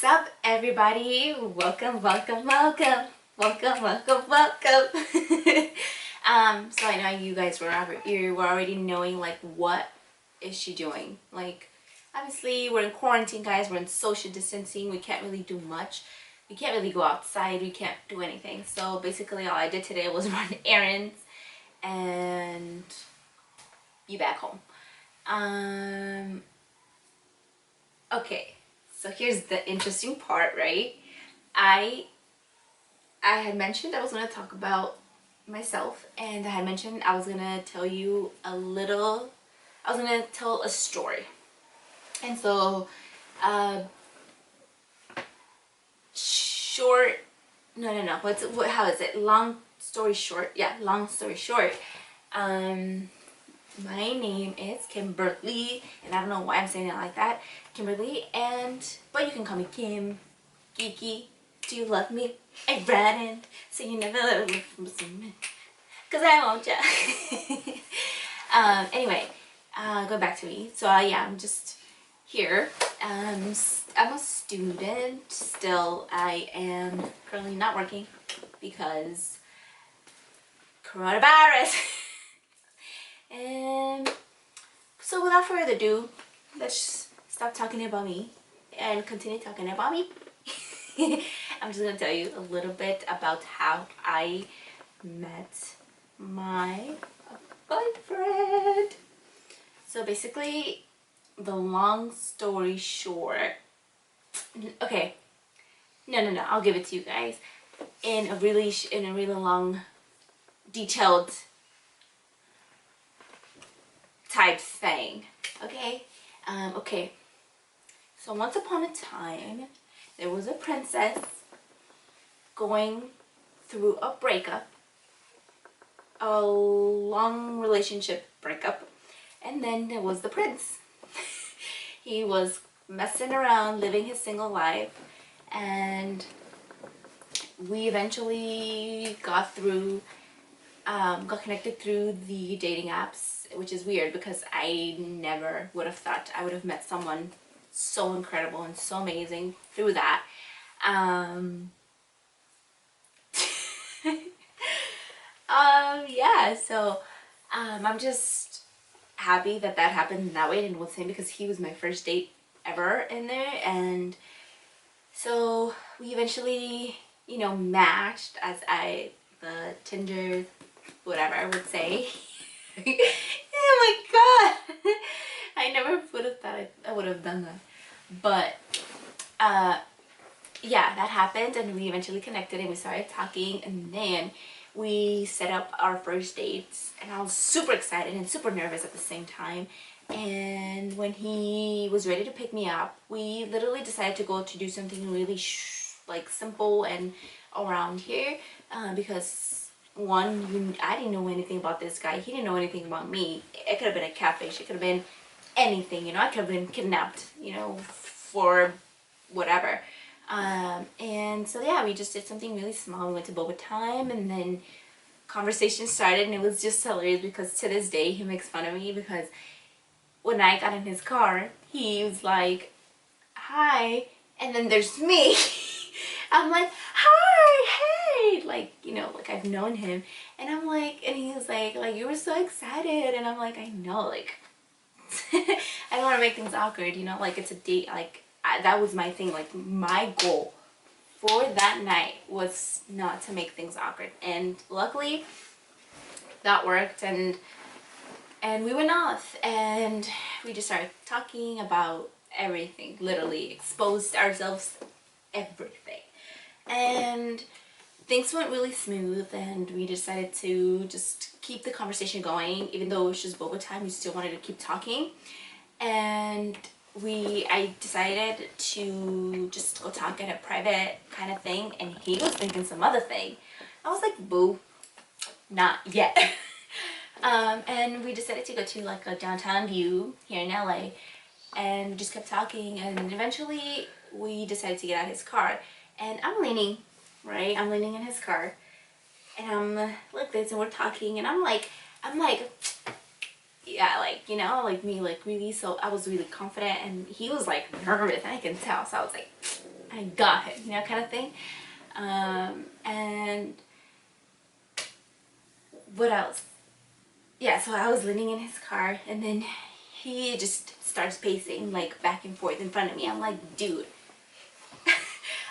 What's up, everybody? Welcome, welcome, welcome, welcome, welcome, welcome. So I know you were already knowing like what is she doing. Like, obviously we're in quarantine, guys. We're in social distancing. We can't really do much. We can't really go outside. We can't do anything. So basically, all I did today was run errands and be back home. Okay. So here's the interesting part, right? I had mentioned I was going to talk about myself, and I had mentioned I was going to tell you I was going to tell a story. And so, how is it? Long story short. Yeah, long story short. My name is Kimberly, and I don't know why I'm saying it like that. Kimberly, but you can call me Kim, Geeky. Do you love me? I ran in, so you never let me from me, cause I won't ya. Anyway, going back to me. So yeah, I'm just here. I'm a student still. I am currently not working because coronavirus. And so without further ado, let's stop talking about me and continue talking about me. I'm just going to tell you a little bit about how I met my boyfriend. So basically, the long story short, okay, no, I'll give it to you guys in a really long, detailed type thing. Okay. Okay, so once upon a time there was a princess going through a breakup, a long relationship breakup, and then there was the prince. He was messing around, living his single life, and we eventually got connected through the dating apps, which is weird because I never would have thought I would have met someone so incredible and so amazing through that. Yeah, so I'm just happy that happened that way, and with him because he was my first date ever in there. And so we eventually, matched, as the Tinder whatever I would say. Oh my god. I never would have thought I would have done that. But yeah, that happened, and we eventually connected and we started talking, and then we set up our first dates, and I was super excited and super nervous at the same time. And when he was ready to pick me up, we literally decided to go to do something really simple and around here, because I didn't know anything about this guy. He didn't know anything about me. It could have been a catfish. It could have been anything, I could have been kidnapped, for whatever. And so yeah, we just did something really small. We went to Boba Time, and then conversation started, and it was just hilarious because to this day he makes fun of me because when I got in his car, he was like, hi, and then there's me. I'm like, hi, hey, like I've known him, and I'm like, and he was like you were so excited, and I'm like, I know, like I don't want to make things awkward, like it's a date, that was my thing. Like, my goal for that night was not to make things awkward, and luckily that worked. And we went off, and we just started talking about everything, literally exposed ourselves, everything, and things went really smooth, and we decided to just keep the conversation going. Even though it was just Boba Time, we still wanted to keep talking. And I decided to just go talk at a private kind of thing, and he was thinking some other thing. I was like, boo, not yet. And we decided to go to like a downtown view here in LA, and we just kept talking, and eventually we decided to get out of his car, and I'm leaning in his car, and I'm like this, and we're talking, and I'm like, yeah, like me, like really, so I was really confident, and he was like nervous, and I can tell, so I was like, I got him, you know, kind of thing. And what else? Yeah, so I was leaning in his car, and then he just starts pacing like back and forth in front of me. I'm like, dude,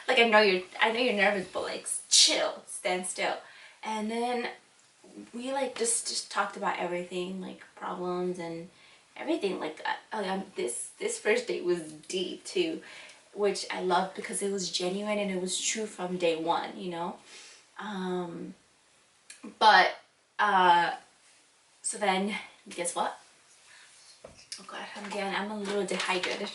like I know you're nervous, but like chill, stand still. And then we like just talked about everything, like problems and everything. Like this first date was deep too, which I loved because it was genuine and it was true from day one, you know. But so then guess what? Oh god, again, I'm a little dehydrated.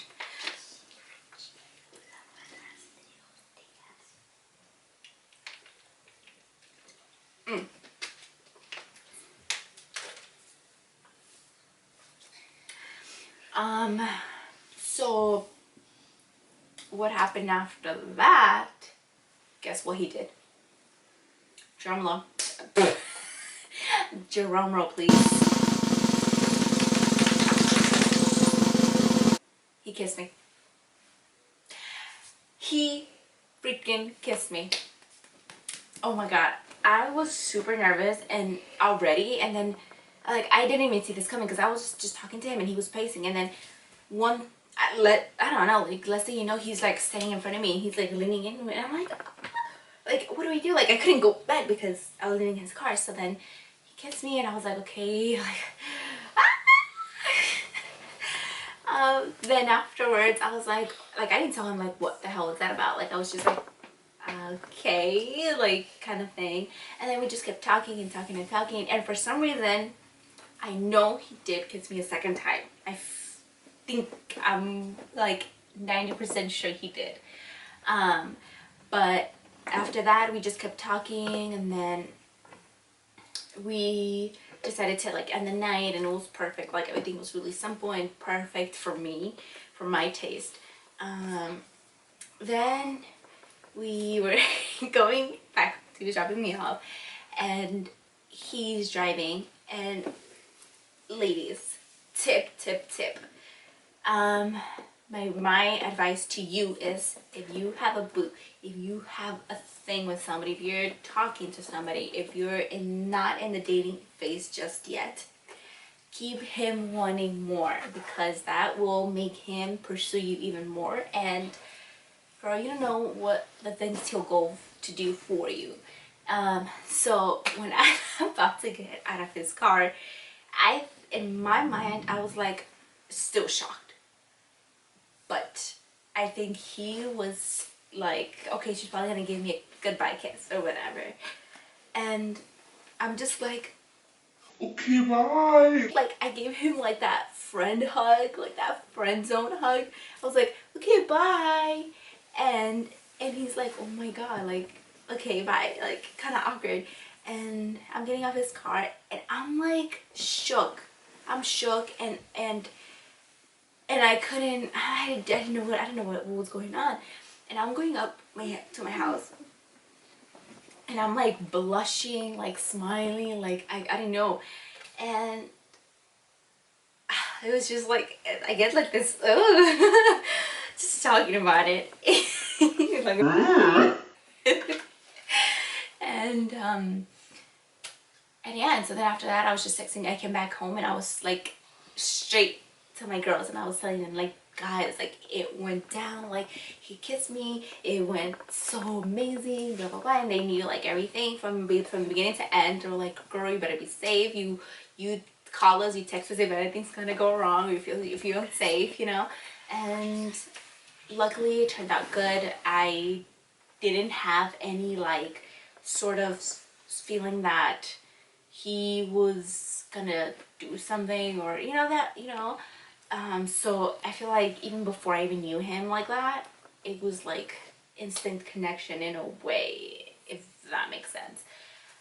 So what happened after that? Guess what he did? Drum roll. Drum roll, please. He kissed me. He freaking kissed me. Oh my god. I was super nervous and already, and then like I didn't even see this coming because I was just talking to him and he was pacing, and then I don't know, like let's say, you know, he's like standing in front of me and he's like leaning in, and I'm like what do we do? Like I couldn't go back because I was leaving his car. So then he kissed me and I was like, okay, like then afterwards I was like I didn't tell him like what the hell was that about. Like I was just like, okay, like kind of thing. And then we just kept talking and talking and talking, and for some reason I know he did kiss me a second time. I think I'm like 90% sure he did. But after that we just kept talking, and then we decided to like end the night, and it was perfect. Like everything was really simple and perfect for me, for my taste. Then we were going back, he was dropping me off, and he's driving. And ladies, tip my advice to you is, if you have a boo, if you have a thing with somebody, if you're talking to somebody, if you're not in the dating phase just yet, keep him wanting more, because that will make him pursue you even more. And girl, you don't know what the things he'll go to do for you. So when I'm about to get out of his car, in my mind I was like still shocked, but I think he was like, okay, she's probably gonna give me a goodbye kiss or whatever. And I'm just like, okay, bye. Like I gave him like that friend hug, like that friend zone hug. I was like, okay, bye. And he's like, oh my god, like, okay, bye, like kind of awkward. And I'm getting off his car and I'm like shook. I'm shook, and I didn't know what was going on. And I'm going up to my house, and I'm like blushing, like smiling, like I didn't know. And it was just like, I get like this, just talking about it. Like, and yeah, and so then after that I was just texting. I came back home and I was like straight to my girls, and I was telling them like, guys, like it went down, like he kissed me, it went so amazing, blah blah blah. And they knew like everything from beginning to end. They were like, girl, you better be safe. You call us, you text us if anything's gonna go wrong, if you feel unsafe, you know. And luckily it turned out good. I didn't have any like sort of feeling that he was gonna do something, or you know, that, you know. So I feel like even before I even knew him like that, it was like instant connection in a way, if that makes sense.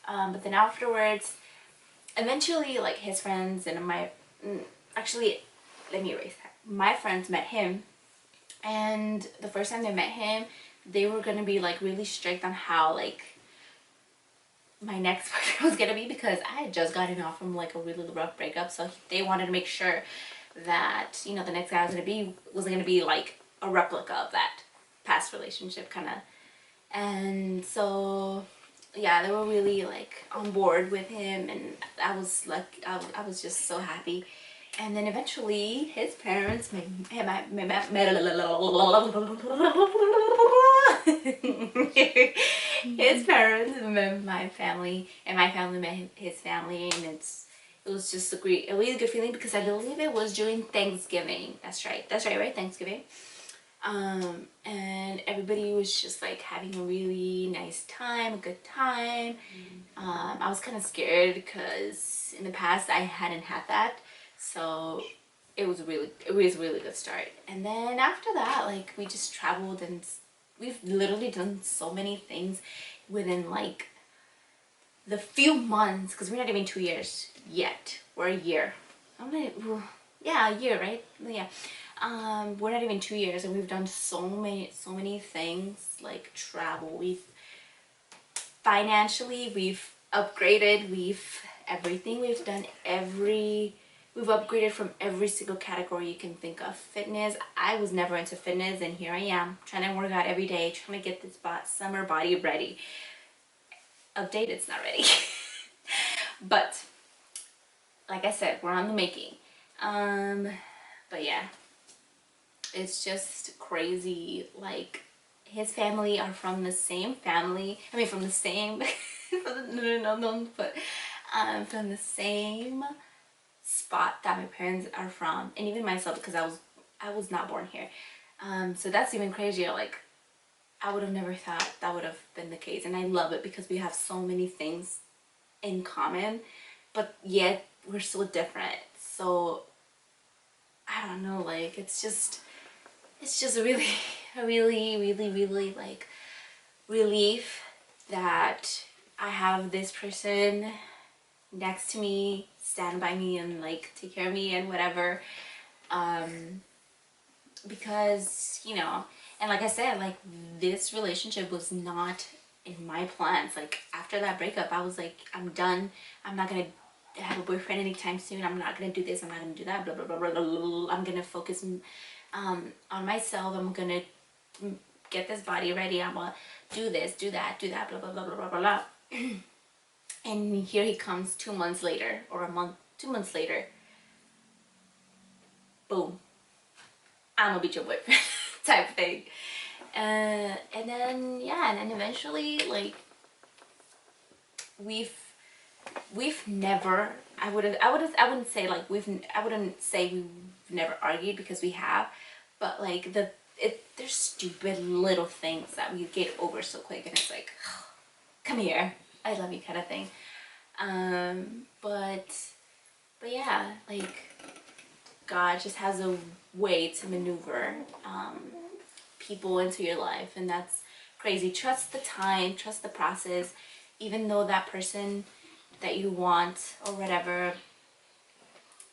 But then afterwards, eventually, like his friends and actually, let me erase that. My friends met him, and the first time they met him, they were gonna be like really strict on how like my next boyfriend was gonna be, because I had just gotten off from like a really rough breakup. So they wanted to make sure that, you know, the next guy wasn't gonna be like a replica of that. past relationship kind of. And so yeah, they were really like on board with him, and I was like, I was just so happy. And then eventually his parents made his parents met my family, and my family met his family, and it was just a really good feeling, because I believe it was during Thanksgiving. That's right, right, Thanksgiving. And everybody was just like having a really nice time, a good time. I was kind of scared because in the past I hadn't had that, so it was a really good start. And then after that, like, we just traveled, and we've literally done so many things within like the few months, because we're not even 2 years yet. We're a year. Yeah, a year, right? Yeah. We're not even 2 years, and we've done so many things, like travel. We've financially, we've upgraded, everything. We've done we've upgraded from every single category you can think of. Fitness, I was never into fitness, and here I am trying to work out every day, trying to get this summer body ready. Update, it's not ready. But like I said, we're on the making. But yeah, it's just crazy. Like, his family are from the same family. I mean, from the same but from the same spot that my parents are from, and even myself, because I was not born here. So that's even crazier. Like, I would have never thought that would have been the case, and I love it because we have so many things in common, but yet we're so different. So I don't know, like, it's just a really like relief that I have this person next to me, stand by me, and like take care of me and whatever. Because, you know, and like I said, like, this relationship was not in my plans. Like, after that breakup, I was like, I'm done. I'm not gonna have a boyfriend anytime soon. I'm not gonna do this. I'm not gonna do that. Blah blah blah blah blah. Blah. I'm gonna focus on myself. I'm gonna get this body ready. I'm gonna do this, do that, do that. Blah blah blah blah blah blah blah. And here he comes 2 months later, or 2 months later. Boom. I'm gonna be your boyfriend type thing. And then, yeah, and then eventually, like, we've never, I wouldn't say like I wouldn't say we've never argued, because we have, but like there's stupid little things that we get over so quick, and it's like, oh, come here, I love you kind of thing. But yeah, like, God just has a way to maneuver people into your life, and that's crazy. Trust the time, trust the process. Even though that person that you want or whatever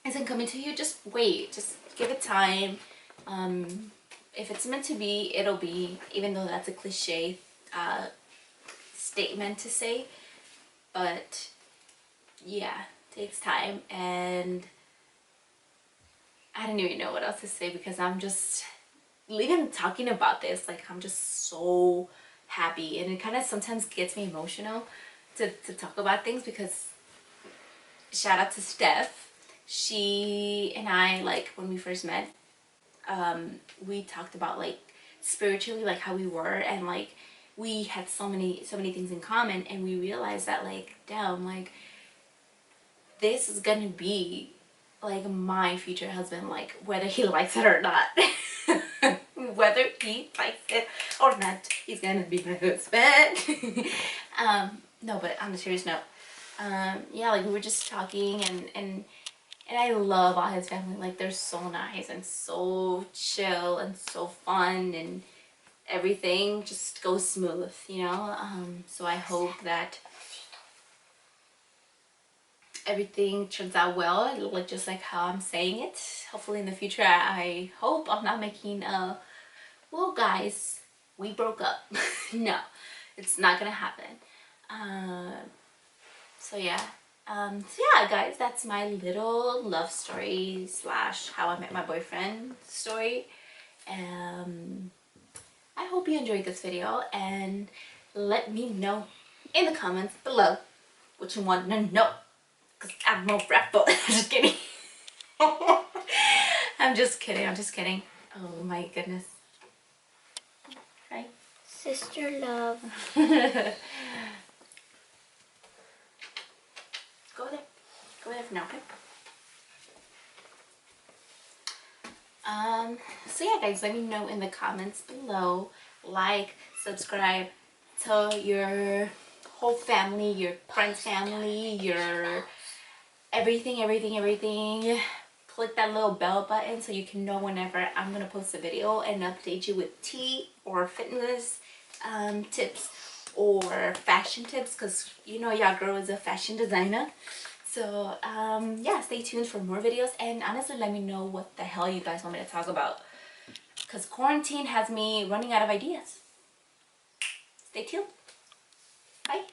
isn't coming to you, just wait, just give it time. If it's meant to be, it'll be, even though that's a cliche statement to say. But yeah, it takes time, and I don't even know what else to say, because I'm just, even talking about this, like, I'm just so happy, and it kind of sometimes gets me emotional to talk about things, because shout out to Steph. She and I, like, when we first met, we talked about, like, spiritually, like, how we were, and like we had so many things in common, and we realized that, like, damn, like, this is gonna be like my future husband, like, whether he likes it or not. Whether he likes it or not, he's gonna be my husband. No, but on a serious note, yeah, like, we were just talking, and I love all his family. Like, they're so nice and so chill and so fun, and everything just goes smooth, you know. So I hope that everything turns out well, like, just like how I'm saying it. Hopefully in the future, I hope I'm not making a, well, guys, we broke up. No, it's not gonna happen. So yeah. So yeah, guys, that's my little love story slash how I met my boyfriend story. I I hope you enjoyed this video, and let me know in the comments below what you want to know, because I'm no fretful. Just kidding. I'm just kidding. I'm just kidding. Oh my goodness. Hi. Sister love. Go there. Go there for now, okay? So yeah guys, let me know in the comments below. Like, subscribe, tell your whole family, your friend's family, your everything. Click that little bell button so you can know whenever I'm gonna post a video and update you with tea or fitness tips or fashion tips, because you know your girl is a fashion designer. So yeah, stay tuned for more videos, and honestly let me know what the hell you guys want me to talk about, because quarantine has me running out of ideas. Stay tuned. Bye.